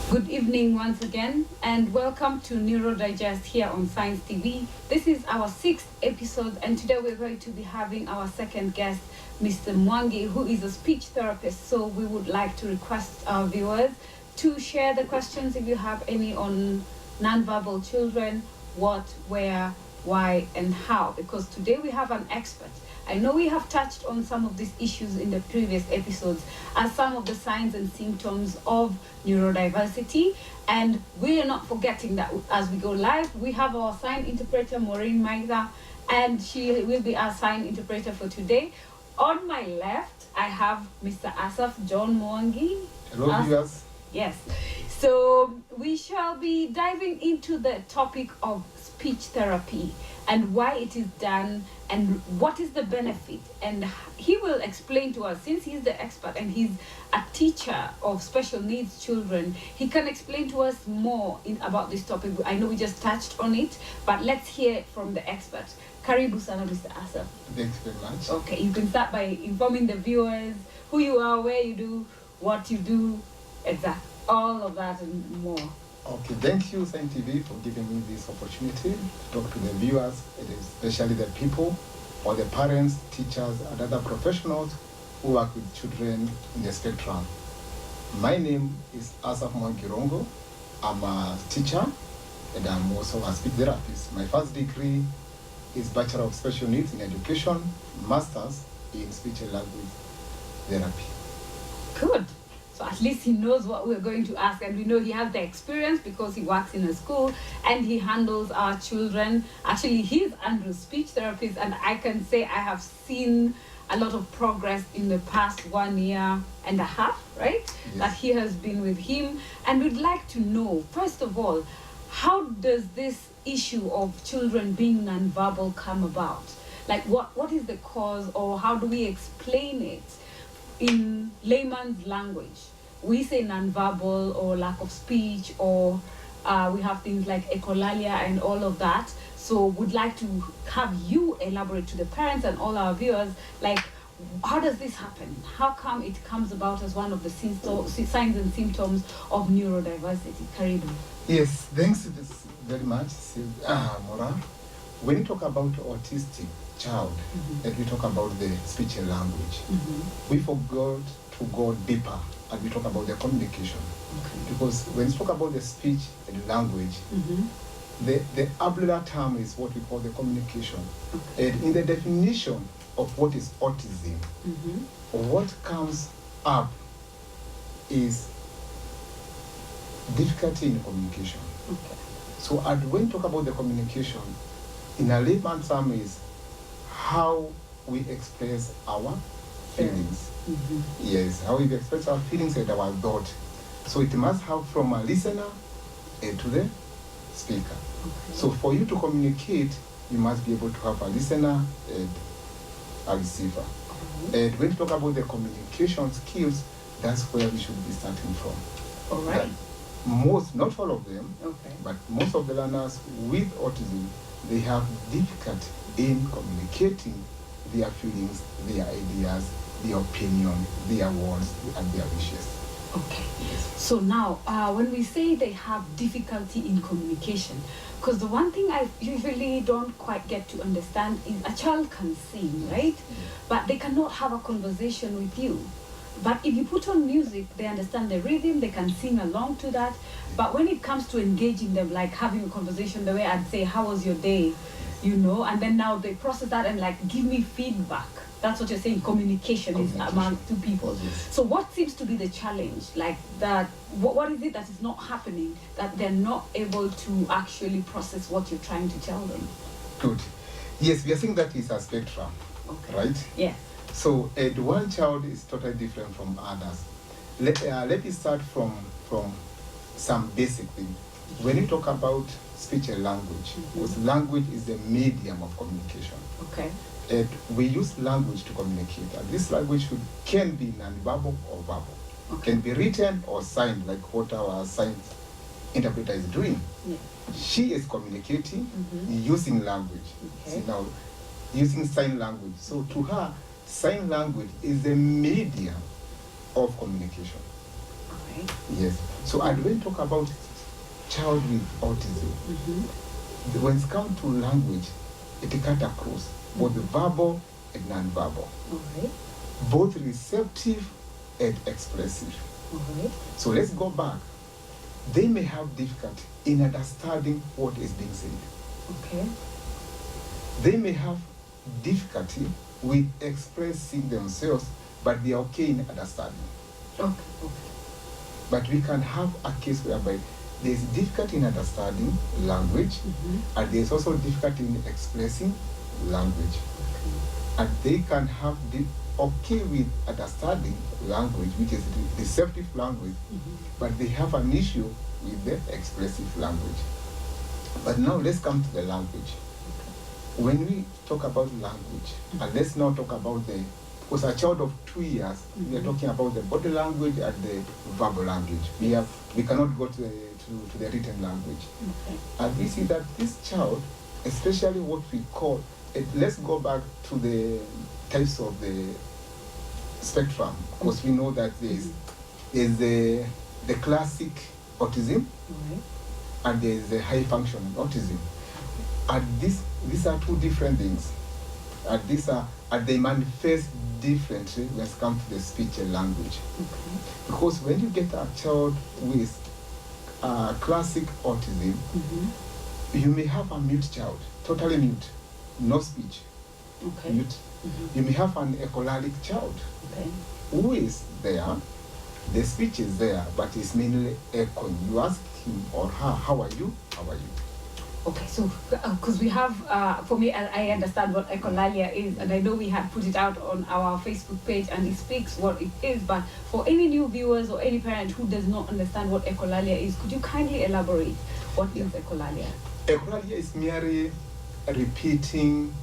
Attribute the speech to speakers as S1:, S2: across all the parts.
S1: Good evening once again, and welcome to Neuro Digest here on Science TV. This is our 6th episode, and today we're going to be having our second guest, Mr. Mwangi, who is a speech therapist. So we would like to request our viewers to share the questions if you have any on nonverbal children, what, where, why, and how, because today we have an expert. I know we have touched on some of these issues in the previous episodes as some of the signs and symptoms of neurodiversity, and we are not forgetting that as we go live, we have our sign interpreter, Maureen Maitha, and she will be our sign interpreter for today. On my left, I have Mr. Asaf John Mwangi.
S2: Hello, viewers.
S1: Yes. So we shall be diving into the topic of speech therapy and why it is done and what is the benefit. And he will explain to us, since he's the expert and he's a teacher of special needs children, he can explain to us more about this topic. I know we just touched on it, but let's hear it from the expert. Karibu sana, Mr. Asaf.
S2: Thanks very much.
S1: Okay, you can start by informing the viewers who you are, where you do, what you do, exactly, all of that and more.
S2: Okay, thank you, Science TV, for giving me this opportunity to talk to the viewers, especially the people, or the parents, teachers, and other professionals who work with children in the spectrum. My name is Asaf Mwangi. I'm a teacher, and I'm also a speech therapist. My first degree is Bachelor of Special Needs in Education, Master's in Speech and Language Therapy.
S1: Good. So at least he knows what we're going to ask, and we know he has the experience because he works in a school and he handles our children. Actually, he's Andrew's speech therapist, and I can say I have seen a lot of progress in the past 1.5 years, right?
S2: Yes.
S1: That he has been with him. And we'd like to know, first of all, how does this issue of children being nonverbal come about? Like what is the cause, or how do we explain it in layman's language? We say nonverbal or lack of speech, or we have things like echolalia and all of that. So would like to have you elaborate to the parents and all our viewers, like, how does this happen? How come it comes about as one of the signs and symptoms of neurodiversity? Karibu.
S2: Yes, thanks very much, Mora. When you talk about autistic child, and we talk about the speech and language, we forgot to go deeper and we talk about the communication. Okay. Because when you talk about the speech and language, the umbrella term is what we call the communication. Okay. And in the definition of what is autism, what comes up is difficulty in communication. Okay. So when we talk about the communication, in a layman's term is how we express our feelings. Yes, how we express our feelings and our thought. So it must have from a listener to the speaker. Okay. So for you to communicate, you must be able to have a listener and a receiver. And when you talk about the communication skills, that's where we should be starting from.
S1: All right.
S2: That most, not all of them,
S1: okay,
S2: but most of the learners with autism, they have difficulty in communicating their feelings, their ideas, their opinion, their words, and their wishes.
S1: Okay.
S2: Yes.
S1: So now, when we say they have difficulty in communication, because the one thing I usually don't quite get to understand is a child can sing, right? But they cannot have a conversation with you. But if you put on music, they understand the rhythm, they can sing along to that. But when it comes to engaging them, like having a conversation, the way I'd say, how was your day? You know, and then now they process that and like, give me feedback. That's what you're saying, communication is among two people. Yes. So what seems to be the challenge? Like that, what is it that is not happening, that they're not able to actually process what you're trying to tell them?
S2: Good. Yes, we are saying that is a spectrum, okay, right?
S1: Yes.
S2: So one child is totally different from others. Let me start from some basic thing. When you talk about speech and language, because language is the medium of communication.
S1: Okay.
S2: We use language to communicate, and this language can be non-verbal or verbal. Can be written or signed, like what our sign interpreter is doing.
S1: Yeah.
S2: She is communicating using language.
S1: Okay.
S2: See now, using sign language. So to her, sign language is the medium of communication.
S1: Okay.
S2: Yes. So and when we talk about child with autism, when it comes to language, it cuts across both verbal and non-verbal,
S1: Okay.
S2: both receptive and expressive.
S1: Okay.
S2: So let's go back. They may have difficulty in understanding what is being said.
S1: Okay.
S2: They may have difficulty with expressing themselves, but they are okay in understanding.
S1: Okay. Okay.
S2: But we can have a case whereby there's difficulty in understanding language, and there's also difficulty in expressing language. And they can have the okay with understanding language, which is the receptive language, but they have an issue with the expressive language. But now let's come to the language. When we talk about language, and let's now talk about because a child of 2 years, we are talking about the body language and the verbal language. We cannot go to the written language.
S1: Okay.
S2: And we see that this child, especially what we call, let's go back to the types of the spectrum, because we know that there is the classic autism, and there is the high functioning autism. And these are two different things. And they manifest differently when it comes to the speech and language.
S1: Okay.
S2: Because when you get a child with classic autism, you may have a mute child, totally mute, no speech,
S1: Okay.
S2: mute. You may have an echolalic child
S1: Okay.
S2: who is there, the speech is there, but it's mainly echoing. You ask him or her, how are you? How are you?
S1: Okay, so because we have, for me, I understand what echolalia is, and I know we had put it out on our Facebook page, and it speaks what it is. But for any new viewers or any parent who does not understand what echolalia is, could you kindly elaborate what is echolalia?
S2: Echolalia is merely repeating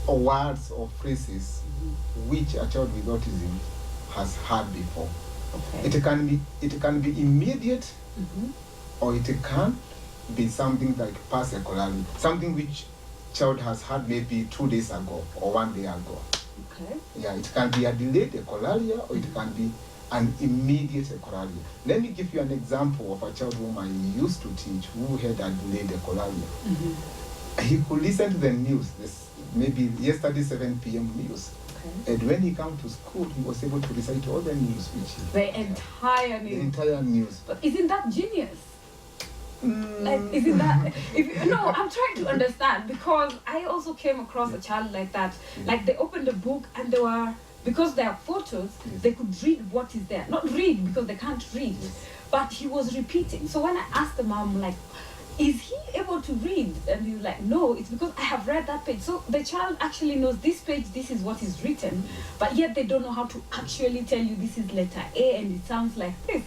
S2: words or phrases which a child with autism has heard before.
S1: Okay.
S2: It can be immediate, or it can be something like past echolalia, something which child has heard maybe 2 days ago or 1 day ago.
S1: Okay.
S2: Yeah, it can be a delayed echolalia, or it can be an immediate echolalia. Let me give you an example of a child whom I used to teach who had a delayed echolalia. He could listen to the news, maybe yesterday 7 p.m. news.
S1: Okay.
S2: And when he came to school, he was able to recite all the news
S1: The entire news.
S2: The entire news.
S1: But isn't that genius? Like, isn't that? No, I'm trying to understand, because I also came across a child like that. Like, they opened the book and they were, because there are photos, they could read what is there. Not read because they can't read, but he was repeating. So when I asked the mom, like, is he able to read? And he was like, no, it's because I have read that page. So the child actually knows this page, this is what is written, but yet they don't know how to actually tell you this is letter A and it sounds like this.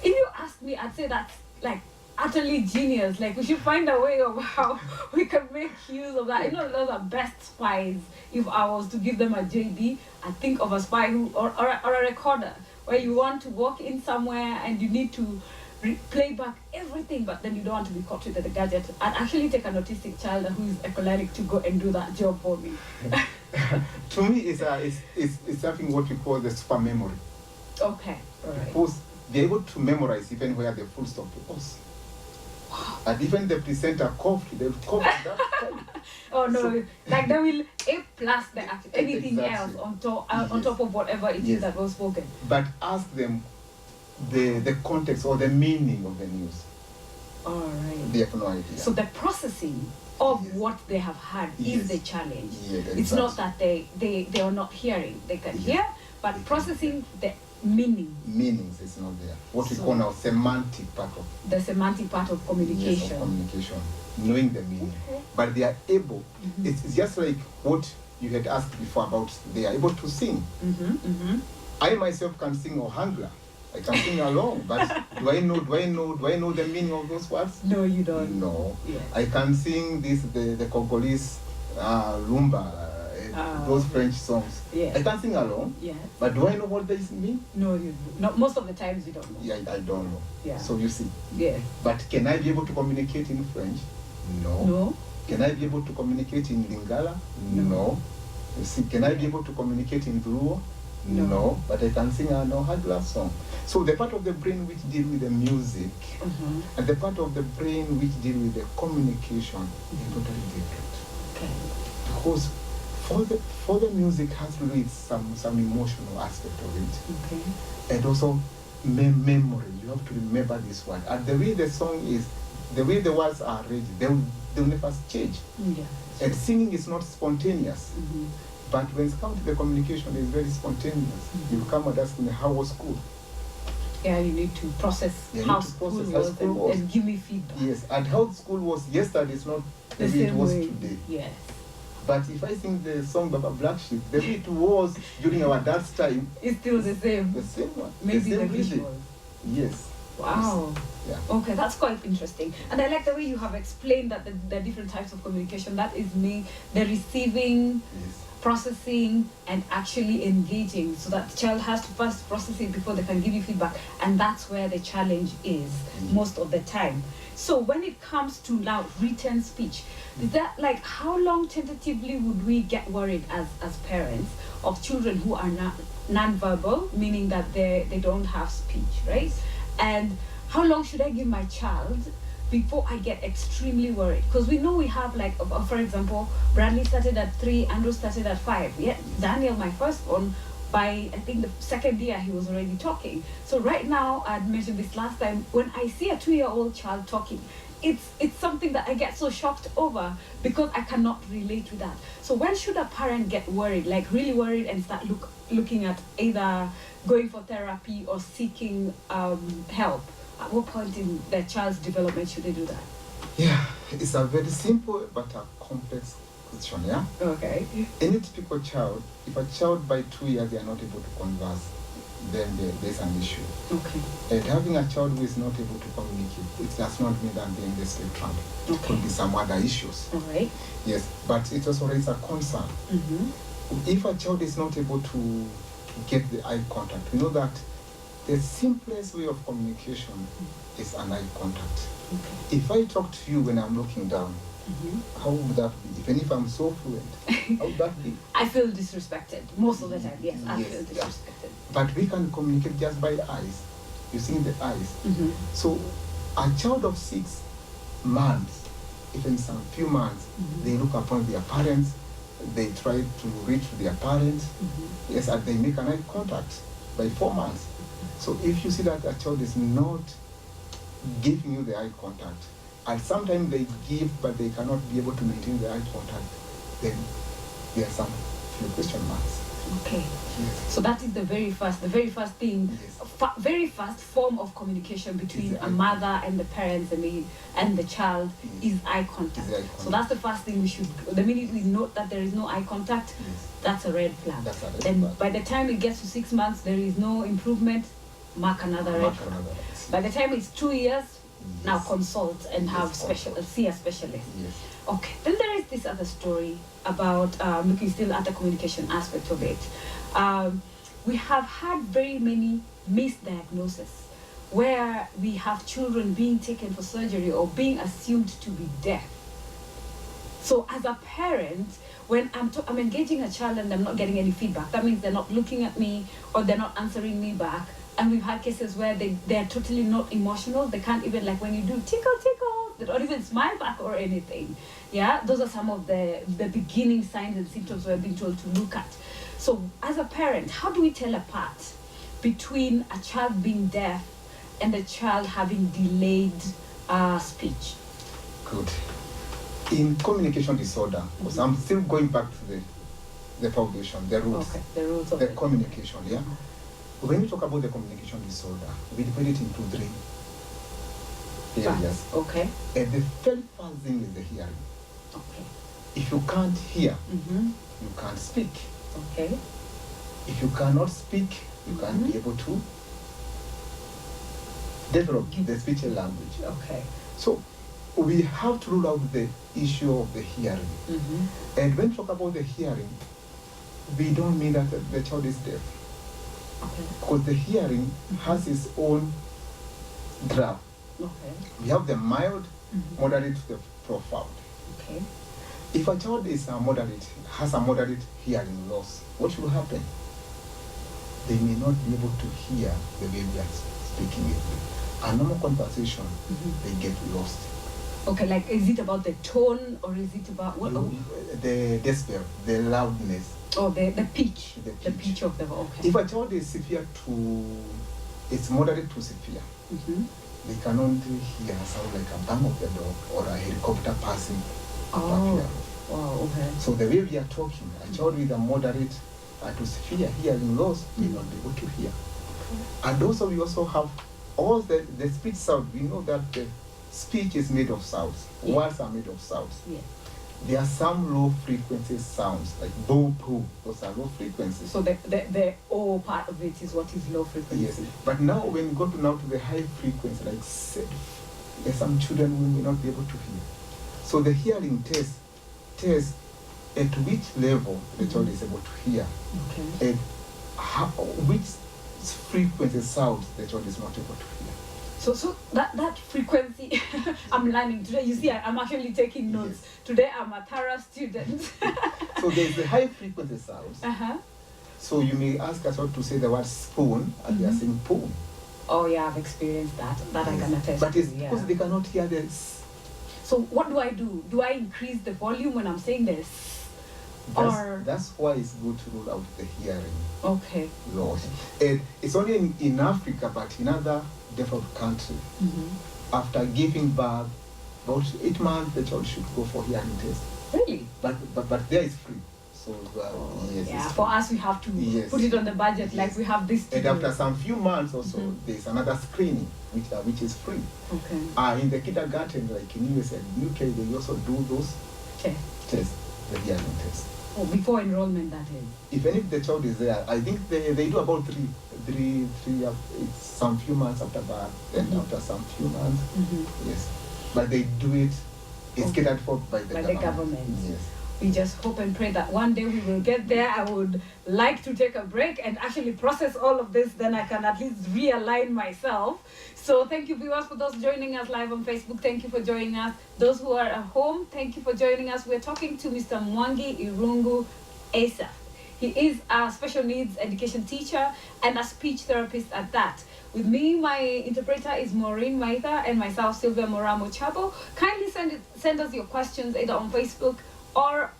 S1: If you ask me, I'd say that's like utterly genius. Like, we should find a way of how we can make use of that. You know, those are best spies. If I was to give them a JD, I'd think of a spy who, or a recorder, where you want to walk in somewhere and you need to play back everything, but then you don't want to be caught with the gadget. I'd actually take an autistic child who is echolalic to go and do that job for me.
S2: To me, it's something what we call the super memory.
S1: Okay, all right.
S2: Because they're able to memorize even where the full stop was. And even the presenter coughed, they'll cough at that time.
S1: Oh no,
S2: So,
S1: like they will A plus anything
S2: Exactly.
S1: else on top of whatever it is that was spoken.
S2: But ask them the context or the meaning of the news.
S1: All right.
S2: They have no idea.
S1: So the processing of what they have heard is the challenge. It's not that they are not hearing. They can hear, but processing the
S2: meanings is not there. What we call now semantic part of
S1: the semantic part of communication.
S2: Yes, of communication, knowing the meaning. But they are able. It's just like what you had asked before about they are able to sing. I myself can sing Ohangla. I can sing along, but do I know the meaning of those words?
S1: No, you don't.
S2: No.
S1: Yeah.
S2: I can sing the Congolese lumba, those French songs.
S1: Yeah.
S2: I can sing along.
S1: Yeah.
S2: But do I know what they mean?
S1: No, not most of the times you don't know.
S2: Yeah, I don't know.
S1: Yeah.
S2: So you see.
S1: Yeah.
S2: But can I be able to communicate in French? No.
S1: No.
S2: Can I be able to communicate in Lingala? No. You see, can I be able to communicate in Luo? No. But I can sing a Hagla song. So the part of the brain which deal with the music and the part of the brain which deal with the communication is totally different.
S1: Okay.
S2: Because for the music has to do with some emotional aspect of it.
S1: Okay.
S2: And also memory. You have to remember this word. And the way the song is, the way the words are read, they'll never change.
S1: Yeah.
S2: And singing is not spontaneous. But when it comes to the communication, it's very spontaneous. You come and ask me, how was school?
S1: Yeah, you need to process how school was and give me feedback.
S2: Yes, and how school was yesterday is not the way it was today.
S1: Yes.
S2: But if I sing the song Baba Black Sheep, the way it was during our dad's time,
S1: it's still the same.
S2: The same one.
S1: Maybe
S2: the
S1: visuals.
S2: Yes.
S1: Wow.
S2: Yeah.
S1: Okay, that's quite interesting. And I like the way you have explained that the different types of communication, that is me, the receiving, processing, and actually engaging, so that the child has to first process it before they can give you feedback. And that's where the challenge is most of the time. So when it comes to now written speech, is that like how long tentatively would we get worried as parents of children who are not non-verbal, meaning that they don't have speech, right? And how long should I give my child before I get extremely worried? Because we know we have, like, for example, Bradley started at 3, Andrew started at 5. Yeah, Daniel, my firstborn, by I think the second year he was already talking. So right now, I'd mentioned this last time, when I see a 2-year-old child talking, it's something that I get so shocked over because I cannot relate to that. So when should a parent get worried, like really worried, and start looking at either going for therapy or seeking help? At what point in the child's development should they do that?
S2: Yeah, it's a very simple but a complex question, yeah?
S1: Okay.
S2: Any typical child, if a child by 2 years they are not able to converse, then there's an issue.
S1: Okay.
S2: And having a child who is not able to communicate, it does not mean that they're in the spectrum. It could be some other issues.
S1: All right.
S2: Yes, but it also raises a concern. If a child is not able to get the eye contact, we know that the simplest way of communication is an eye contact. Okay. If I talk to you when I'm looking down, how would that be? Even if I'm so fluent, how would that be?
S1: I feel disrespected most of the time. Yes, I feel disrespected.
S2: But we can communicate just by eyes, using the eyes. So a child of 6 months, even some few months, they look upon their parents, they try to reach their parents, yes, and they make an eye contact by 4 months. So if you see that a child is not giving you the eye contact, and sometimes they give but they cannot be able to maintain the eye contact, then there are some few question marks.
S1: Okay.
S2: Yes.
S1: So that is the very first thing, very first form of communication between a mother and the parents and the child is eye contact. So that's the first thing we should. The minute we note that there is no eye contact, that's a red flag. And by the time it gets to 6 months, there is no improvement. Mark another red flag. By the time it's 2 years, now consult and have see a specialist. Okay. Then there is this other story about looking still at the communication aspect of it. We have had very many misdiagnoses where we have children being taken for surgery or being assumed to be deaf. So as a parent, when I'm engaging a child and I'm not getting any feedback, that means they're not looking at me or they're not answering me back. And we've had cases where they're totally not emotional. They can't even, like when you do tickle, they don't even smile back or anything. Yeah, those are some of the beginning signs and symptoms we're being told to look at. So as a parent, how do we tell apart between a child being deaf and a child having delayed speech?
S2: Good. In communication disorder, because I'm still going back to the foundation, the roots.
S1: Okay, the roots of
S2: the communication, yeah? When we talk about the communication disorder, we divide it into 3 areas.
S1: Okay.
S2: And the very first thing is the hearing.
S1: Okay.
S2: If you can't hear, you can't speak.
S1: Okay.
S2: If you cannot speak, you can't be able to develop the speech and language.
S1: Okay.
S2: So we have to rule out the issue of the hearing. And when we talk about the hearing, we don't mean that the child is deaf.
S1: Okay.
S2: Because the hearing has its own graph.
S1: Okay.
S2: We have the mild, moderate to the profound.
S1: Okay.
S2: If a child is has a moderate hearing loss, what will happen? They may not be able to hear the way we are speaking it. A normal conversation, they get lost.
S1: Okay, like is it about the tone or is it about what?
S2: The decibel, the loudness.
S1: Oh, the pitch.
S2: The pitch
S1: of the okay.
S2: If a child is severe it's moderate to severe, they can only hear a sound like a bang of the door or a helicopter passing.
S1: Oh, wow, okay.
S2: So the way we are talking, a child with a moderate to severe hearing loss may not be able to hear. And also we also have all the speech sound. We know that the speech is made of sounds. Words are made of sounds.
S1: Yeah.
S2: There are some low frequency sounds like boo, poo. Those are low frequencies.
S1: So the O part of it is what is low frequency.
S2: Yes. But now when you go to the high frequency, like said, there's some children who may not be able to hear. So the hearing test at which level the child is able to hear.
S1: Okay.
S2: And which frequency sounds the child is not able to hear.
S1: So that frequency, I'm learning today. You see, I'm actually taking notes.
S2: Yes.
S1: Today I'm a thorough student.
S2: So there's the high frequency sounds. So you may ask a child to say the word spoon, and they are saying spoon.
S1: Oh yeah, I've experienced that. That yes. I can attest.
S2: But it's
S1: to,
S2: because they cannot hear this.
S1: So what do I do? Do I increase the volume when I'm saying this?
S2: That's why it's good to rule out the hearing loss. And it's only in Africa, but in other developed countries, after giving birth, about 8 months, the child should go for hearing test.
S1: Really?
S2: But there is free. So yes,
S1: yeah, for us we have to put it on the budget, like we have this.
S2: And after some few months also, there's another screening which is free.
S1: Okay.
S2: In the kindergarten, like in US and UK, they also do those tests, the hearing test.
S1: Oh, before enrollment, that is.
S2: Even if the child is there, I think they do about three it's some few months after birth, and after some few months, yes. But they do it. It's catered for by the government. Yes.
S1: We just hope and pray that one day we will get there. I would like to take a break and actually process all of this, then I can at least realign myself. So thank you, viewers, for those joining us live on Facebook. Thank you for joining us. Those who are at home, thank you for joining us. We're talking to Mr. Mwangi Irungu Asaph. He is a special needs education teacher and a speech therapist at that. With me, my interpreter is Maureen Maitha and myself, Sylvia Moramo Chabo. Kindly send us your questions either on Facebook or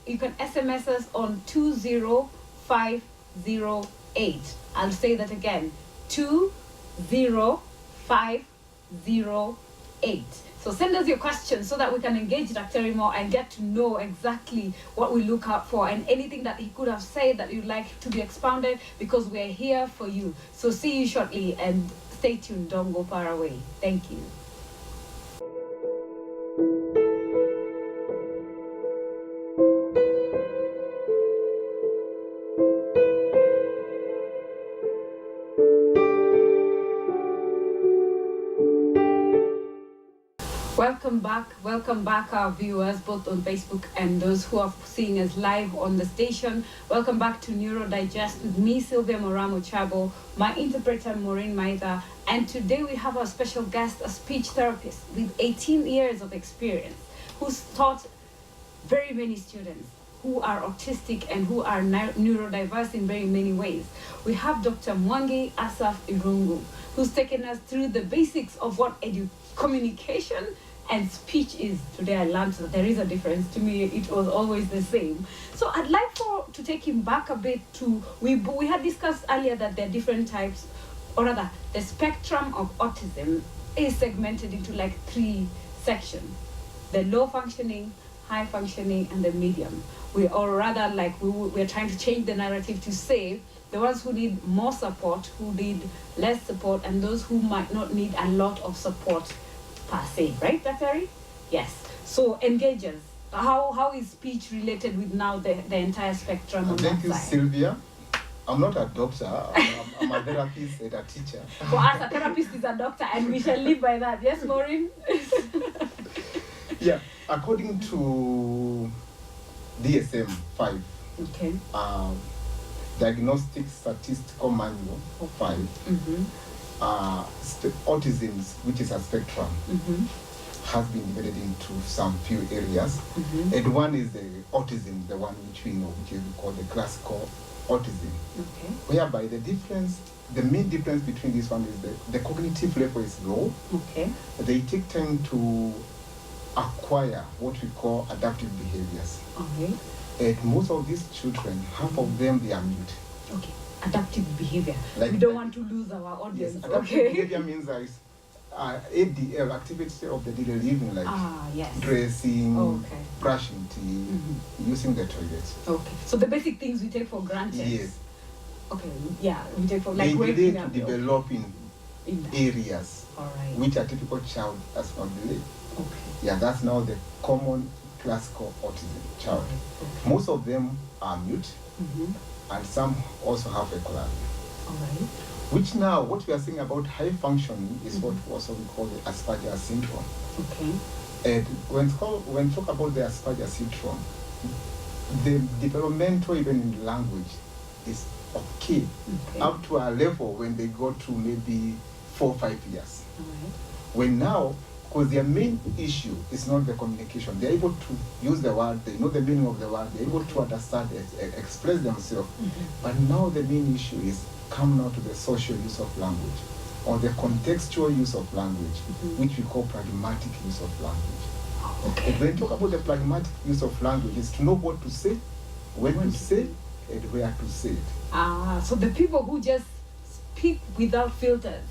S1: you can SMS us on 20508. I'll say that again, 20508. So send us your questions so that we can engage Dr. Rimo and get to know exactly what we look out for and anything that he could have said that you'd like to be expounded, because we're here for you. So see you shortly and stay tuned. Don't go far away. Thank you. Welcome back our viewers, both on Facebook and those who are seeing us live on the station. Welcome back to Neuro Digest with me, Sylvia Moramo Chabo, my interpreter Maureen Maitha, and today we have our special guest, a speech therapist with 18 years of experience, who's taught very many students who are autistic and who are neurodiverse in very many ways. We have Dr. Mwangi Asaph Irungu, who's taken us through the basics of what communication and speech is. Today I learned that there is a difference. To me, it was always the same. So I'd like to take him back a bit to, we had discussed earlier that there are different types, or rather, the spectrum of autism is segmented into like 3 sections. The low functioning, high functioning, and the medium. We're trying to change the narrative to say the ones who need more support, who need less support, and those who might not need a lot of support per se, right, Dr. Ari? Yes. So engagers, how is speech related with now the entire spectrum on that side?
S2: Thank you, Sylvia. I'm not a doctor, I'm a therapist and a teacher.
S1: For us, a therapist is a doctor, and we shall live by that. Yes, Maureen?
S2: Yeah, according to DSM-5,
S1: Okay.
S2: Diagnostic Statistical Manual 5. Autism, which is a spectrum, has been divided into some few areas. And one is the autism, the one which we know, which is called the classical autism.
S1: Okay.
S2: Whereby the main difference between this one is the cognitive level is low.
S1: Okay.
S2: They take time to acquire what we call adaptive behaviors.
S1: Okay.
S2: And most of these children, half of them, they are mute.
S1: Okay. Adaptive behavior.
S2: Like,
S1: we don't want to lose our audience.
S2: Yes, adaptive behavior means that ADL, activity of the daily living, like
S1: yes.
S2: dressing, brushing teeth, using the toilet.
S1: Okay. So the basic things we take for granted.
S2: Yes.
S1: Okay. Yeah, we take for like
S2: they
S1: waking
S2: need
S1: up.
S2: to develop in areas
S1: Alright.
S2: which a typical child does not believe.
S1: Okay.
S2: Yeah, that's now the common classical autism child.
S1: Okay.
S2: Most of them are mute, and some also have a club.
S1: Alright.
S2: Which now, what we are saying about high functioning is what also we call the Asperger's syndrome.
S1: Okay.
S2: And when talk about the Asperger's syndrome, the developmental even in language is okay. Up to a level when they go to maybe 4 or 5 years.
S1: Alright.
S2: When now, because their main issue is not the communication, they're able to use the word, they know the meaning of the word, they're able to understand it, express themselves. But now the main issue is come now to the social use of language, or the contextual use of language, which we call pragmatic use of language.
S1: Okay.
S2: And when you talk about the pragmatic use of language, is to know what to say, when to say, and where to say it.
S1: So the people who just speak without filters,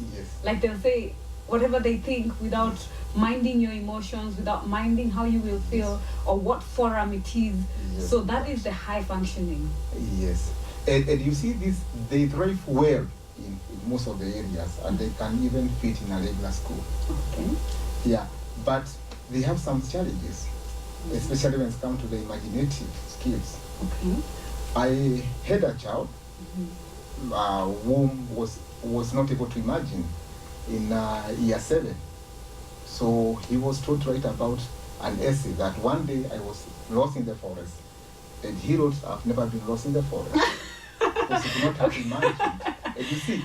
S1: like they'll say whatever they think without minding your emotions, without minding how you will feel or what forum it is. So that is the high functioning.
S2: Yes. And you see this, they thrive well in most of the areas, and they can even fit in a regular school.
S1: Okay.
S2: Yeah, but they have some challenges, especially when it comes to the imaginative skills.
S1: Okay.
S2: I had a child whom was not able to imagine in year 7. So he was told to write about an essay that one day I was lost in the forest. And he wrote, I've never been lost in the forest. Because he could not have imagined. And you see,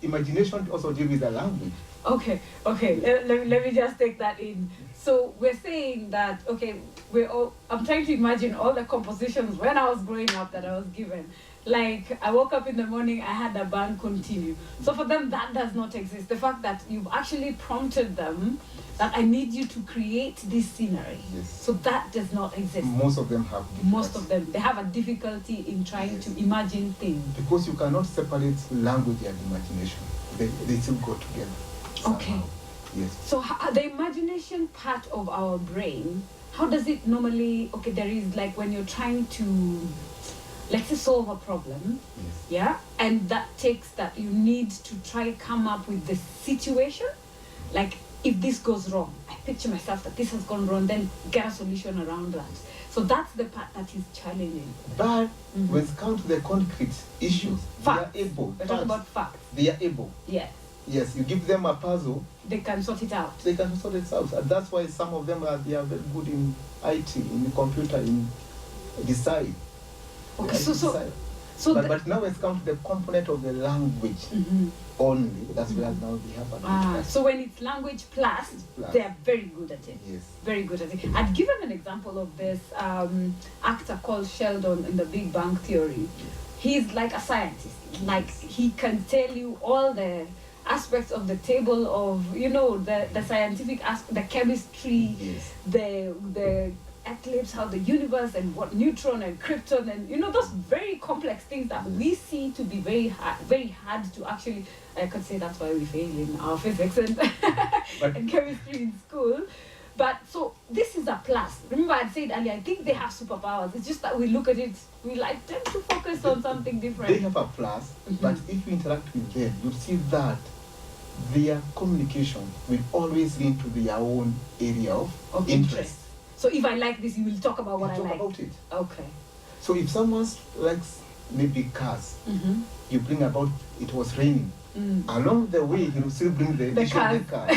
S2: imagination also deals with the language.
S1: Okay. Let me just take that in. So we're saying that, I'm trying to imagine all the compositions when I was growing up that I was given. Like, I woke up in the morning, I had a band continue. So for them, that does not exist. The fact that you've actually prompted them that I need you to create this scenery.
S2: Yes.
S1: So that does not exist.
S2: Most of them have difficulty.
S1: Most of them. They have a difficulty in trying to imagine things.
S2: Because you cannot separate language and imagination. They still go together.
S1: Okay.
S2: Somehow. Yes.
S1: So the imagination part of our brain, how does it normally, there is like when you're trying to, let's say, solve a problem, and that takes that you need to try come up with the situation, like if this goes wrong, I picture myself that this has gone wrong, then get a solution around that. So that's the part that is challenging.
S2: But when it comes to the concrete issues, they are able.
S1: We're talking about facts.
S2: They are able.
S1: Yes.
S2: Yes, you give them a puzzle,
S1: they can sort it out.
S2: They can sort it out. And that's why some of them they are very good in IT, in the computer, in design.
S1: Okay,
S2: but now when it comes to the component of the language only, that's where now they have a difficulty.
S1: So when it's language plus, they are very good at it.
S2: Yes.
S1: Very good at it. I'd given an example of this actor called Sheldon in The Big Bang Theory. He's like a scientist. Like, he can tell you all the aspects of the table of, the scientific aspect, the chemistry, the eclipse, how the universe and what neutron and krypton and those very complex things that we see to be very hard to actually. I could say that's why we fail in our physics and and chemistry in school. But so this is a plus. Remember, I said earlier, I think they have superpowers. It's just that we look at it, we like them to focus on something different.
S2: They have a plus, but if you interact with them, you see that their communication will always lean to their own area of interest.
S1: So if I like this, you will talk about what I like.
S2: Talk about it.
S1: Okay.
S2: So if someone likes maybe cars, you bring about it was raining. Along the way, he will still bring the issue of the car.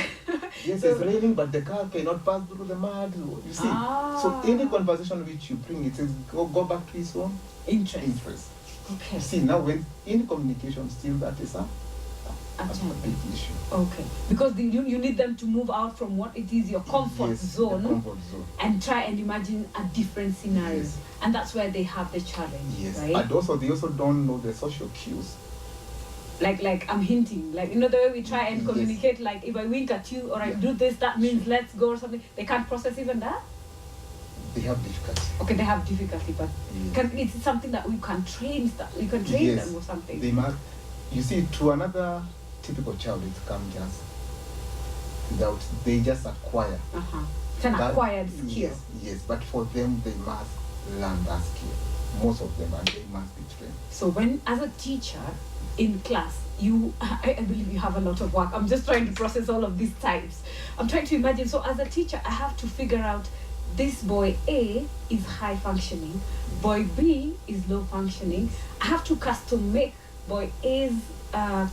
S2: Yes, it's raining, but the car cannot pass through the mud. You see, so any conversation which you bring, it says go back to his own interest.
S1: Okay.
S2: See, now when in communication, still that is a big issue.
S1: Okay, because you need them to move out from what it is your comfort zone, and try and imagine a different scenario.
S2: Yes.
S1: And that's where they have the challenge.
S2: Yes,
S1: right?
S2: and also they also don't know the social cues.
S1: Like I'm hinting, like, you know, the way we try and communicate, yes. Like if I wink at you or I do this, that means let's go or something. They can't process even that.
S2: They have difficulty.
S1: Okay, they have difficulty, but it's something that we can train. You can train them or something.
S2: They must. You see, to another typical child, it comes just without. They just acquire.
S1: It's an acquired skill.
S2: Yes, but for them, they must learn that skill. Most of them, and they must be trained.
S1: So when, as a teacher in class, I believe you have a lot of work. I'm just trying to process all of these types. I'm trying to imagine. So as a teacher, I have to figure out this boy A is high functioning, boy B is low functioning. I have to custom make boy A's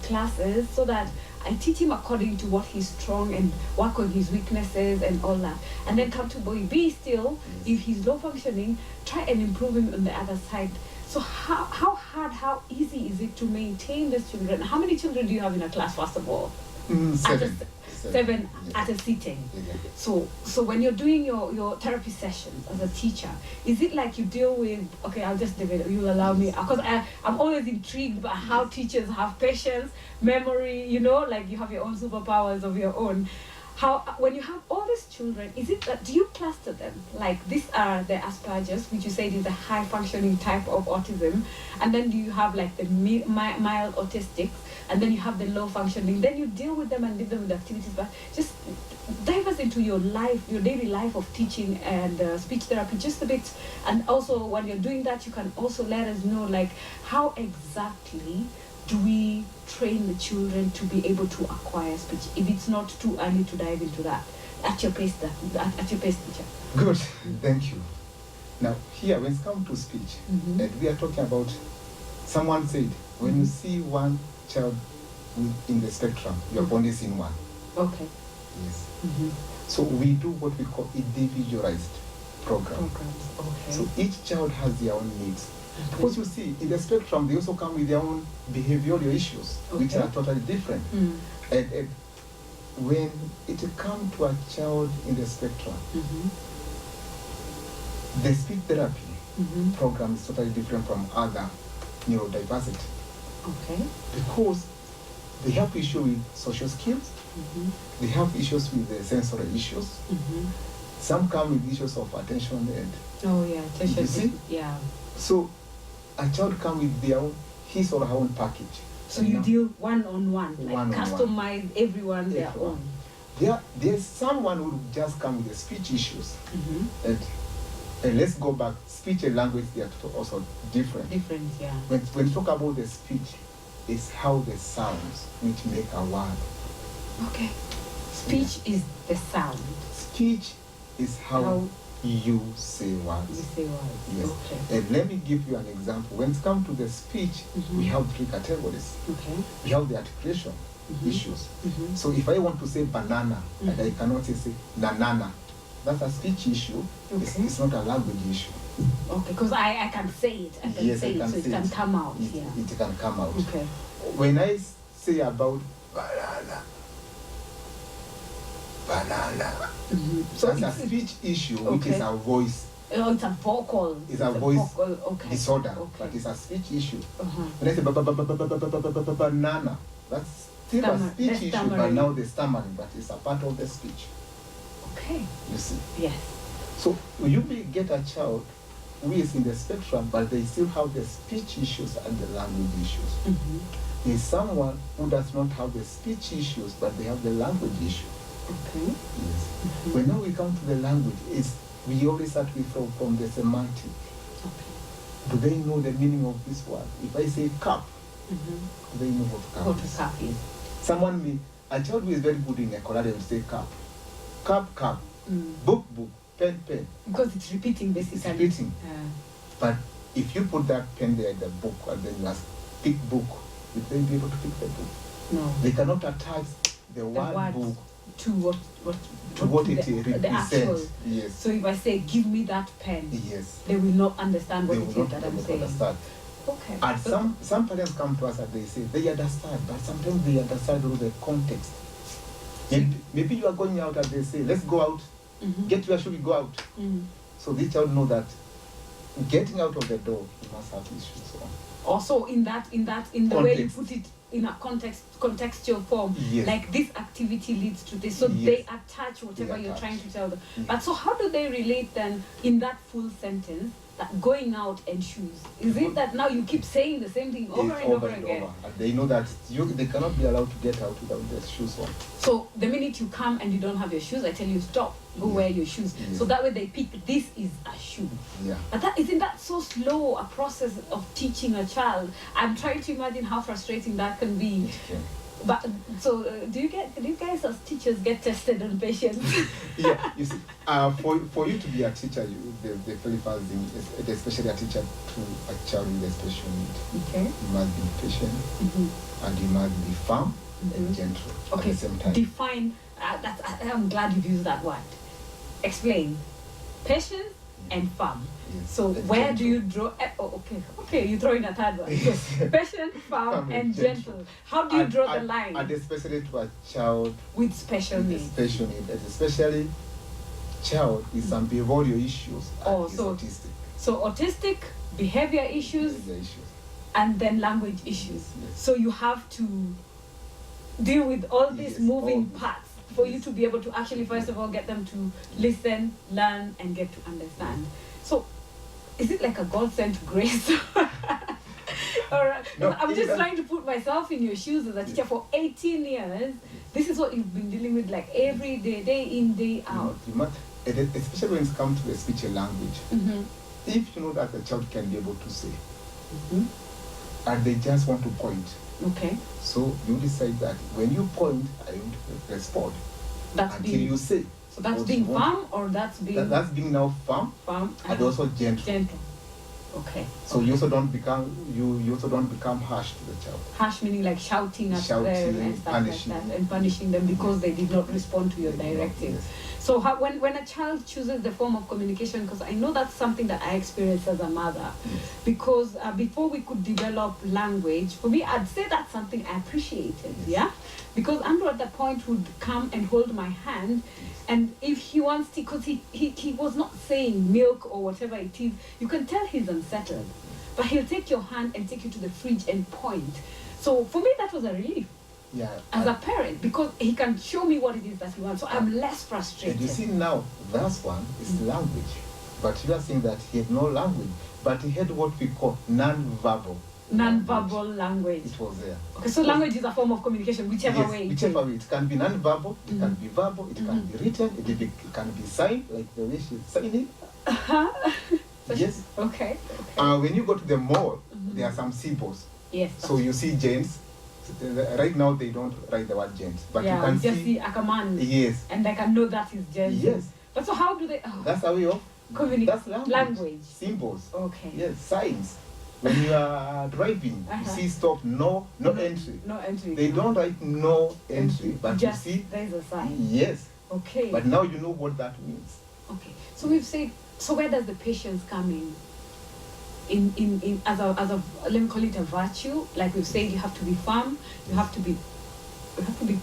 S1: classes so that I teach him according to what he's strong and work on his weaknesses and all that. And then come to boy B still, if he's low functioning, try and improve him on the other side. So how hard, how easy is it to maintain these children? How many children do you have in a class, first of all? 7 at a sitting. So when you're doing your therapy sessions as a teacher, is it like you deal with, okay, I'll just develop, you'll allow me, because I'm always intrigued by how teachers have patience, memory, you know, like you have your own superpowers of your own. How, when you have all these children, is it that, do you cluster them? Like, these are the Asperger's, which you said is a high functioning type of autism, and then do you have like the mild autistics, and then you have the low functioning, then you deal with them and leave them with activities. But just dive us into your life, your daily life of teaching and speech therapy just a bit. And also when you're doing that, you can also let us know, like, how exactly do we train the children to be able to acquire speech, if it's not too early to dive into that? At your pace, teacher.
S2: Good, thank you. Now, here, when it comes to speech, and we are talking about, someone said, when you see one child in the spectrum, you have only seen one.
S1: Okay.
S2: Yes. So we do what we call individualized programs.
S1: Okay.
S2: So each child has their own needs. Because you see, in the spectrum, they also come with their own behavioral issues, which are totally different. And when it comes to a child in the spectrum, the speech therapy program is totally different from other neurodiversity.
S1: Okay.
S2: Because they have issues with social skills, they have issues with the sensory issues. Some come with issues of attention and
S1: attention.
S2: You see?
S1: Yeah. So
S2: a child comes with their own, his or her own package.
S1: So you deal one-on-one, like customize everyone their own.
S2: There's someone who just come with the speech issues. And let's go back, speech and language, they are also different.
S1: Yeah.
S2: When you talk about the speech, it's how the sounds which make a word.
S1: Okay. Speech is the sound.
S2: Speech is how you say words. Yes.
S1: Okay.
S2: And let me give you an example. When it comes to the speech, we have 3 categories. Okay. We have the articulation issues. So if I want to say banana, and I cannot say nanana, that's a speech issue. Okay. It's not a language issue.
S1: Okay, because I can say it. I can say it, so it can come out.
S2: It can come out.
S1: Okay.
S2: When I say about banana, so that's a speech issue, which is a voice.
S1: Oh, it's a vocal.
S2: It's a voice disorder, but it's a speech issue. When I say banana, that's still a speech issue, but now the stammering, but it's a part of the speech.
S1: Okay.
S2: You see?
S1: Yes.
S2: So you may get a child who is in the spectrum, but they still have the speech issues and the language issues. There's someone who does not have the speech issues, but they have the language issue.
S1: Okay.
S2: Yes. When now we come to the language, we always start with from the semantic. Okay. Do they know the meaning of this word? If I say cup, do they know what cup is?
S1: What cup is?
S2: A child who is very good in ecolalia will say cup. Cup. Book, pen.
S1: Because it's repeating basically.
S2: It's repeating. But if you put that pen there in the book and then you ask, pick book, will they be able to pick the book?
S1: No.
S2: They cannot attach the word book
S1: to what
S2: the actual. Yes.
S1: So if I say, give me that pen,
S2: yes,
S1: they will not understand what
S2: they
S1: it
S2: will
S1: is
S2: not
S1: that I'm saying.
S2: understand.
S1: Okay.
S2: And some parents come to us and they say they understand, but sometimes they understand through the context. Maybe you are going out and they say, let's go out, get your shoe, go out. So this child know that getting out of the door, you must have issues on.
S1: Also in the way you put it in a contextual form,
S2: yes.
S1: like this activity leads to this, so
S2: yes.
S1: they attach whatever you're trying to tell them. But so how do they relate then in that full sentence that going out and shoes? Is it that now you keep saying the same thing over and over again?
S2: And they know that they cannot be allowed to get out without their shoes on.
S1: So the minute you come and you don't have your shoes, I tell you stop, go wear your shoes. So that way they pick, this is a shoe.
S2: Yeah.
S1: But isn't that so slow a process of teaching a child? I'm trying to imagine how frustrating that can be. But so do you guys as teachers get tested on patience?
S2: Yeah, you see, for you to be a teacher, the very first thing, especially a teacher to a child with a special need.
S1: Okay.
S2: You must be patient, and you must be firm and gentle at the same time.
S1: Define. I'm glad you've used that word. Explain. Patience and firm.
S2: Yes.
S1: So where do you draw? Okay, you throw in a third one. Patient, firm, and gentle. How do you draw the line?
S2: And especially to a child
S1: with special needs.
S2: Special needs, especially child with some behavioral issues.
S1: So
S2: autistic.
S1: So autistic, behavior issues, and then language issues.
S2: Yes.
S1: So you have to deal with all these moving parts for you to be able to actually, first of all, get them to listen, learn, and get to understand. So, is it like a God-sent grace? Or, no, I'm just trying to put myself in your shoes as a teacher for 18 years. This is what you've been dealing with, like every day, day in, day out.
S2: Especially when it comes to the speech and language. If you know that the child can be able to say, and they just want to point.
S1: Okay.
S2: So you decide that when you point, I will respond.
S1: That's
S2: until you say.
S1: So that's being firm, or that's being...
S2: That's being now firm, and also gentle.
S1: Gentle. Okay.
S2: So you also don't become harsh to the child.
S1: Harsh meaning like shouting at them and stuff like that, and punishing them because they did not respond to your directive.
S2: Yes.
S1: So when a child chooses the form of communication, because I know that's something that I experienced as a mother, because before we could develop language, for me, I'd say that's something I appreciated, because Andrew at that point would come and hold my hand, and if he wants to, because he was not saying milk or whatever it is, you can tell he's unsettled, but he'll take your hand and take you to the fridge and point. So for me, that was a relief. As a parent, because he can show me what it is that he wants, so I'm less frustrated.
S2: And you see now, that one is language, but you are saying that he had no language, but he had what we call non-verbal.
S1: Non-verbal language.
S2: It was there.
S1: Okay, so language is a form of communication, whichever way.
S2: Whichever way. It can be non-verbal, it can be verbal, it can be written, it can be signed, like the way she's signing. Yes.
S1: Okay.
S2: When you go to the mall, there are some symbols.
S1: Yes.
S2: So you see gents. Right now they don't write the word gents, but you can
S1: just see a command.
S2: Yes.
S1: And I can know that is gents.
S2: Yes.
S1: But so how do they?
S2: That's a way of
S1: communicate.
S2: That's
S1: language.
S2: Symbols.
S1: Okay.
S2: Yes. Signs. When you are driving, you see stop, no entry.
S1: No entry.
S2: They don't write no entry, but
S1: just
S2: you see
S1: there's a sign.
S2: Yes.
S1: Okay.
S2: But now you know what that means.
S1: Okay. So we've said. So where does the patience come in? In as a let me call it a virtue. Like we've said, you have to be firm. You have to be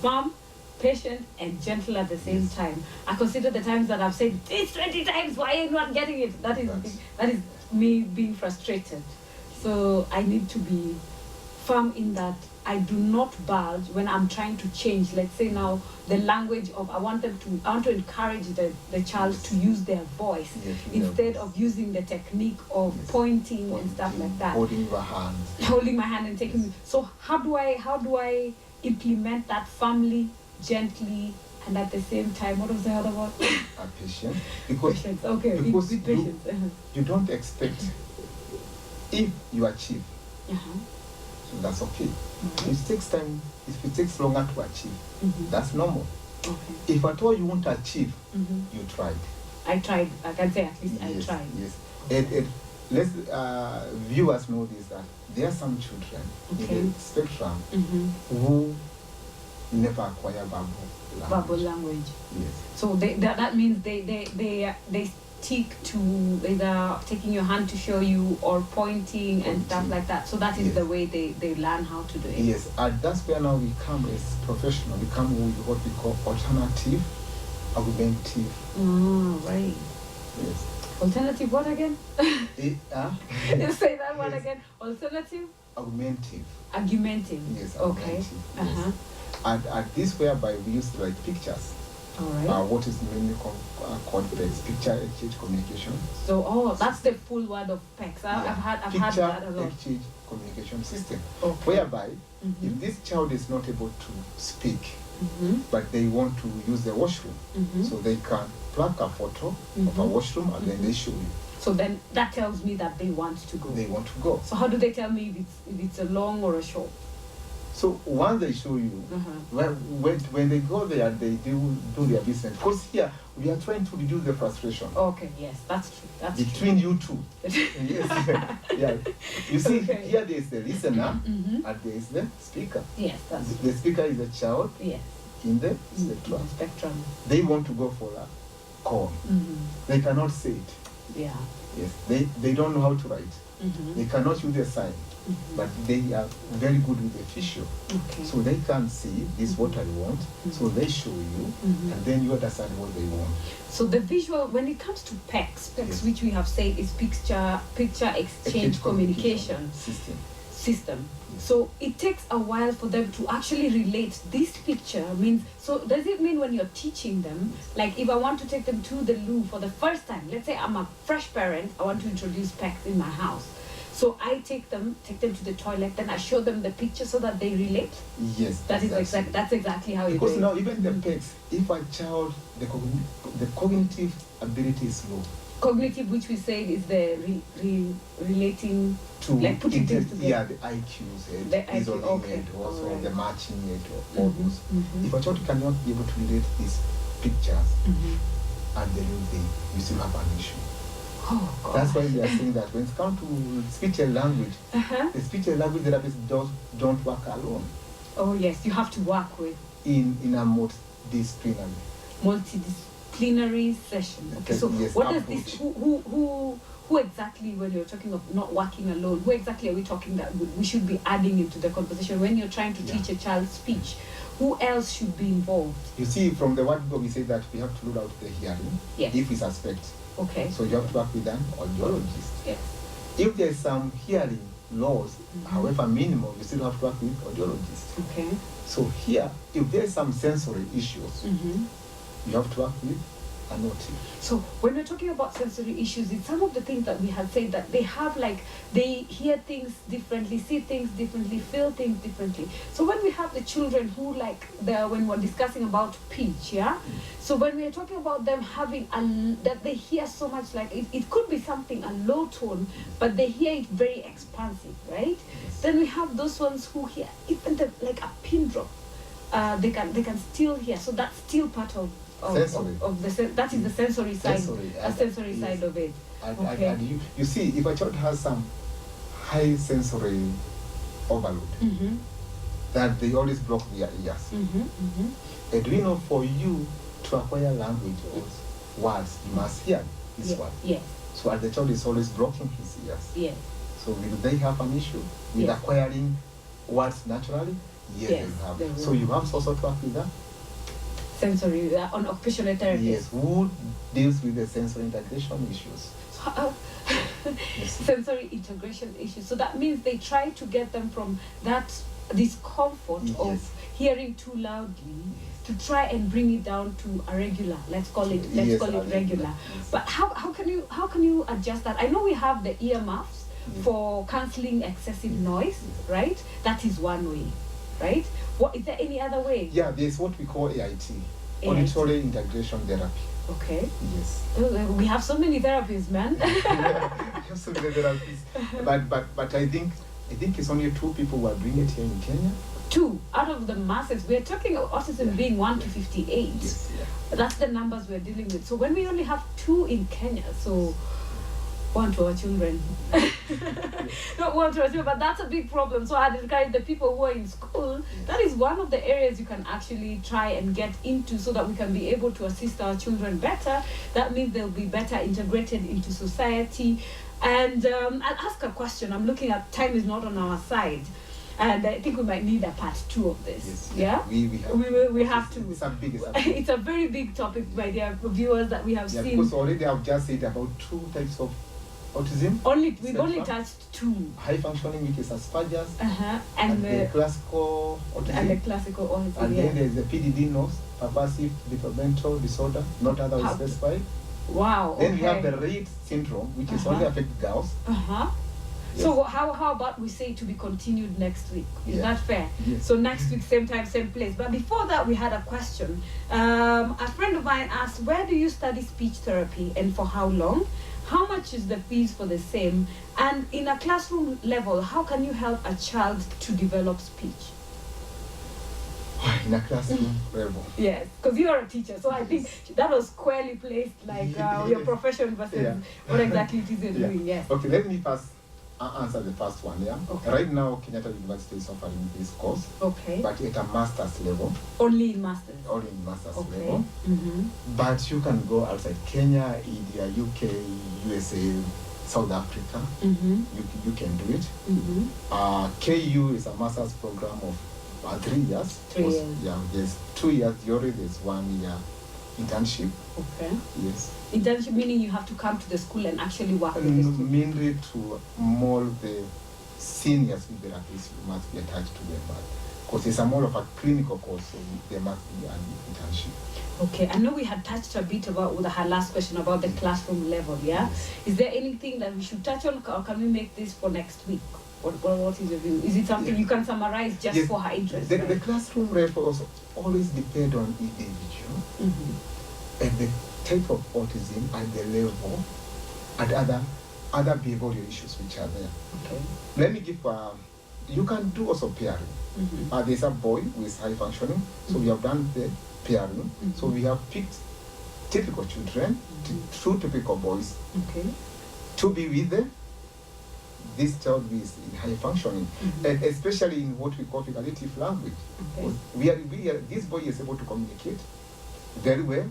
S1: firm, patient, and gentle at the same time. I consider the times that I've said this 20 times. Why are you not getting it? That is me being frustrated. So I need to be firm in that I do not budge when I'm trying to change. Let's say now the language of I want to encourage the child to use their voice instead of using the technique of pointing and stuff like that.
S2: Holding
S1: my hand and taking me. So how do I implement that firmly, gently, and at the same time? What was the other word?
S2: Patient. Because
S1: patience.
S2: You don't expect if you achieve. That's okay. If it takes time, if it takes longer to achieve, that's normal. Okay. If at all you want to achieve, you tried.
S1: I tried. I can say at least I tried.
S2: Yes. And let's viewers know this, that there are some children in the spectrum who never acquire verbal language.
S1: Verbal language.
S2: Yes.
S1: So that means they stick to either taking your hand to show you or pointing and stuff like that. So that is
S2: Yes.
S1: the way they learn how to do it.
S2: Yes, and that's where now we come as professional, we come with what we call alternative, augmentative.
S1: Oh, right.
S2: Yes.
S1: Alternative what again? You say that one
S2: Yes.
S1: again. Alternative?
S2: Augmentative.
S1: Argumentative.
S2: Yes,
S1: Okay.
S2: augmentative.
S1: Uh-huh.
S2: Yes. And this whereby we use like pictures.
S1: All right.
S2: What is mainly called picture exchange communication.
S1: So, that's the full word of PECS.
S2: Yeah.
S1: I've had
S2: Picture
S1: that a lot.
S2: exchange communication system.
S1: Okay.
S2: Whereby,
S1: Mhm.
S2: if this child is not able to speak,
S1: Mm-hmm.
S2: but they want to use the washroom,
S1: Mm-hmm.
S2: so they can pluck a photo of a
S1: Mhm.
S2: washroom and then they show you.
S1: So then that tells me that they want to go.
S2: They want to go.
S1: So how do they tell me if it's a long or a short?
S2: So once they show you,
S1: Uh-huh.
S2: when they go there, they do their business. Because here we are trying to reduce the frustration
S1: Okay, yes, that's true. That's
S2: between you two.
S1: true.
S2: Yes, yeah. You see,
S1: Okay.
S2: here there is the listener
S1: Mhm.
S2: and there is the speaker.
S1: Yes, that's
S2: The speaker is a child
S1: yes.
S2: in the
S1: Mm,
S2: spectrum.
S1: Spectrum.
S2: They want to go for a call.
S1: Mm-hmm.
S2: They cannot say it.
S1: Yeah.
S2: Yes, they don't know how to write.
S1: Mm-hmm.
S2: They cannot use the sign,
S1: Mhm.
S2: but they are very good with the visual.
S1: Okay.
S2: So they can see this is what I want. So they show you,
S1: Mhm.
S2: and then you understand what they want.
S1: So the visual, when it comes to PECS,
S2: Yes.
S1: which we have said is picture exchange communication
S2: system.
S1: system.
S2: Yes.
S1: So it takes a while for them to actually relate this picture. Means, so does it mean when you're teaching them, like if I want to take them to the loo for the first time, let's say I'm a fresh parent, I want to introduce PECS in my house. So I take them to the toilet, then I show them the picture so that they relate.
S2: Yes.
S1: That's exactly how you do
S2: Because
S1: it.
S2: now even the PECS, if a child the cognitive ability is low,
S1: Cognitive, which we said is the relating
S2: to
S1: like putting things together.
S2: yeah, the IQs,
S1: The
S2: the
S1: IQ, okay,
S2: also
S1: alright.
S2: the matching all
S1: Mhm,
S2: those.
S1: mhm.
S2: If a child cannot be able to relate these pictures
S1: Mhm.
S2: and the real thing, you still have an issue.
S1: Oh God.
S2: That's why we are saying that when it comes to speech and language,
S1: Uh-huh.
S2: the speech and language therapists don't work alone
S1: Oh yes, you have to work with
S2: in a multidisciplinary.
S1: multidisciplinary session. Okay, so
S2: Yes,
S1: what does
S2: approach.
S1: this? Who exactly, when you're talking of not working alone, who exactly are we talking that we should be adding into the conversation when you're trying to
S2: Yeah.
S1: teach a child speech? Who else should be involved?
S2: You see, from the word go, we say that we have to rule out the hearing
S1: Yes.
S2: if we suspect.
S1: Okay.
S2: So you have to work with an audiologist.
S1: Yes.
S2: If there's some hearing loss,
S1: Mhm.
S2: however minimal, you still have to work with audiologists.
S1: Okay.
S2: So here, if there's some sensory issues,
S1: Mm-hmm.
S2: you have to work with an OT.
S1: So when we're talking about sensory issues, it's some of the things that we had said that they have, like, they hear things differently, see things differently, feel things differently. So when we have the children who, like, when we're discussing about pitch, yeah? So when we're talking about them having that they hear so much, like, it could be something, a low tone, but they hear it very expansive, right? Then we have those ones who hear even like a pin drop. They can still hear. So that's still part of
S2: Sensory.
S1: that is the sensory side, sensory
S2: yes.
S1: side of it.
S2: And,
S1: Okay.
S2: and you see, if a child has some high sensory overload,
S1: Mm-hmm.
S2: that they always block their ears.
S1: Mm-hmm. Mm-hmm.
S2: And we know for you to acquire language or words, you must hear this
S1: Yes.
S2: word.
S1: Yes.
S2: So the child is always blocking his ears.
S1: Yes.
S2: So will they have an issue with
S1: Yes.
S2: acquiring words naturally? Yes,
S1: Yes,
S2: they have.
S1: they will.
S2: So you have also to work with that.
S1: Sensory on occupational therapy.
S2: Yes, who deals with the sensory integration issues? Yes.
S1: Sensory integration issues. So that means they try to get them from that discomfort
S2: Yes.
S1: of hearing too loudly to try and bring it down to a regular. Let's call it
S2: Yes,
S1: regular.
S2: yes.
S1: But how can you adjust that? I know we have the earmuffs for cancelling excessive noise, right? That is one way, right? What is there any other way?
S2: Yeah, there's what we call AIT,
S1: AIT.
S2: auditory integration therapy.
S1: Okay.
S2: Yes.
S1: We have so many therapies, man.
S2: Just so many therapies. But I think it's only 2 people who are doing it here in Kenya.
S1: 2 out of the masses. We're talking of autism being 1 to 58.
S2: Yes, yeah.
S1: That's the numbers we're dealing with. So when we only have 2 in Kenya, so one to our children. Not one to our children, but that's a big problem. So I'd encourage the people who are in school, that is one of the areas you can actually try and get into so that we can be able to assist our children better. That means they'll be better integrated into society. And I'll ask a question. I'm looking at time is not on our side. And I think we might need a part 2 of this.
S2: Yes.
S1: Yeah? We have to.
S2: It's a big,
S1: it's a very big topic, my dear viewers, that we have seen.
S2: Because already I've just said about 2 types of autism.
S1: We've only touched 2.
S2: High functioning, which is Asperger's,
S1: and
S2: the classical autism.
S1: And the classical autism.
S2: And then there's the PDD, pervasive developmental disorder, not otherwise specified.
S1: Wow.
S2: Then we have the Reid syndrome, which is only affect girls.
S1: Yes. So how about we say to be continued next week? Is that fair?
S2: Yes.
S1: So next week, same time, same place. But before that, we had a question. A friend of mine asked, where do you study speech therapy and for how long? How much is the fees for the same? And in a classroom level, how can you help a child to develop speech?
S2: In a classroom level.
S1: Yes, because you are a teacher, so I think that was squarely placed, like your profession versus what exactly it is you're doing. Yes.
S2: Okay, let me first answer the first one.
S1: Okay.
S2: Right now, Kenyatta University is offering this course.
S1: Okay.
S2: But at a master's level.
S1: Only in master's.
S2: Only in master's
S1: Okay.
S2: level. But you can go outside Kenya, India, UK, USA, South Africa. You can do it. KU is a master's program of 3 years.
S1: 3 years.
S2: Yeah, there's 2 years theory, there's 1 year internship.
S1: Okay.
S2: Yes.
S1: Internship meaning you have to come to the school and actually work with the students.
S2: Mainly to mold the seniors with therapists, you must be attached to them. Because it's a more of a clinical course, so there must be an internship.
S1: Okay, I know we had touched a bit about with her last question about the classroom level, yeah?
S2: Yes.
S1: Is there anything that we should touch on, or can we make this for next week? What is your view? Is it something you can summarize just for her interest?
S2: The classroom level also always depend on individual and the type of autism and the level and other behavioral issues which are there.
S1: Okay.
S2: Let me give you can do also pairing. There's a boy with high functioning, so we have done the pairing. So we have picked typical children, 2 typical boys, to be with them. This child is in high functioning, and especially in what we call figurative language. This boy is able to communicate very well,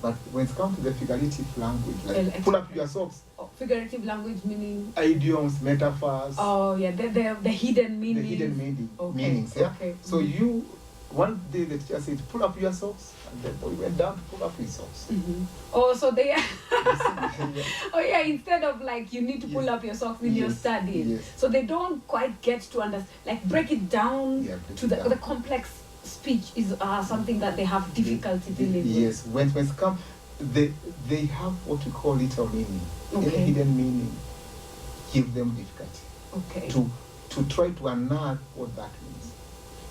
S2: but when it comes to the figurative language, like pull up your socks.
S1: Figurative language meaning?
S2: Idioms, metaphors.
S1: Oh yeah, the hidden meanings.
S2: The hidden meanings, yeah?
S1: Okay.
S2: So one day the teacher said, pull up your socks, and the boy went down to pull up his socks.
S1: Oh, so they oh yeah, instead of like you need to pull up your socks in your studies. So they don't quite get to understand, like break it down to the complex speech is something that they have difficulty dealing with.
S2: Yes, when it comes, they have what we call literal meaning. Any hidden meaning, give them difficulty.
S1: Okay.
S2: To try to unearth what that means.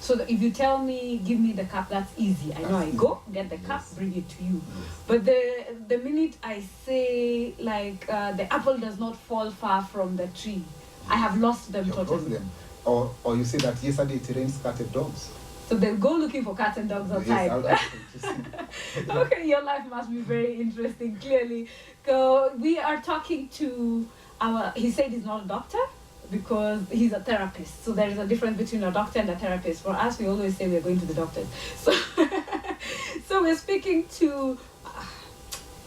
S1: So if you tell me, give me the cup, that's easy. I know I go, get the cup, bring it to you. But the minute I say, like, the apple does not fall far from the tree, I have lost them totally.
S2: Lost them. Or you say that yesterday it rained scattered dogs.
S1: So they'll go looking for cats and dogs outside.
S2: Yes,
S1: okay, your life must be very interesting, clearly. So we are talking to he said he's not a doctor, because he's a therapist. So there is a difference between a doctor and a therapist. For us, we always say we're going to the doctors. So, so we're speaking to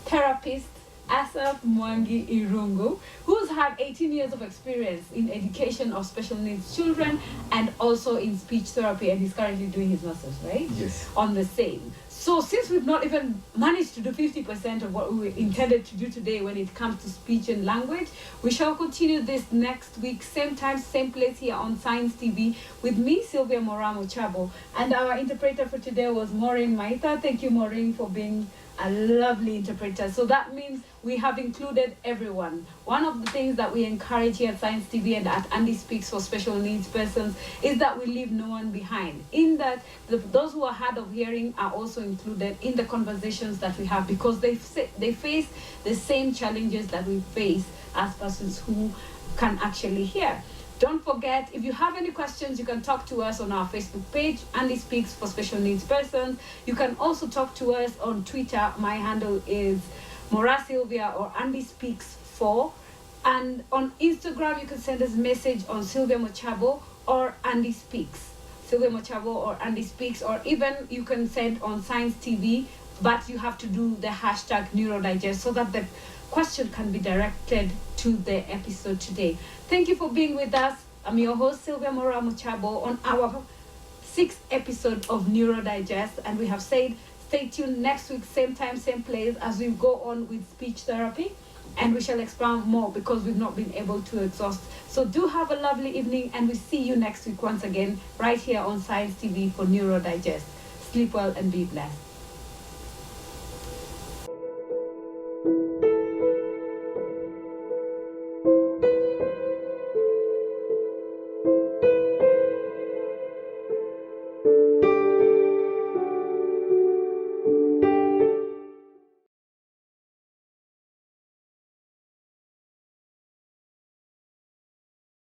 S1: therapist Asaf Mwangi Irungu, who's had 18 years of experience in education of special needs children and also in speech therapy, and he's currently doing his master's, right?
S2: Yes.
S1: On the same. So since we've not even managed to do 50% of what we intended to do today when it comes to speech and language, we shall continue this next week, same time, same place here on Science TV with me, Sylvia Moramo Chabo. And our interpreter for today was Maureen Maitha. Thank you, Maureen, for being a lovely interpreter. So that means we have included everyone. One of the things that we encourage here at Science TV and at Andy Speaks for Special Needs Persons is that we leave no one behind. In that, those who are hard of hearing are also included in the conversations that we have, because they face the same challenges that we face as persons who can actually hear. Don't forget, if you have any questions, you can talk to us on our Facebook page, Andy Speaks for Special Needs Persons. You can also talk to us on Twitter. My handle is Mora Sylvia or Andy Speaks 4. And on Instagram, you can send us a message on Sylvia Mochabo or Andy Speaks. Sylvia Mochabo or Andy Speaks, or even you can send on Science TV, but you have to do the hashtag NeuroDigest so that the question can be directed to the episode today. Thank you for being with us. I'm your host, Sylvia Mora Mochabo, on our 6th episode of NeuroDigest, and we have said stay tuned next week, same time, same place, as we go on with speech therapy, and we shall expand more because we've not been able to exhaust. So do have a lovely evening, and we see you next week once again right here on Science TV for NeuroDigest. Sleep well and be blessed.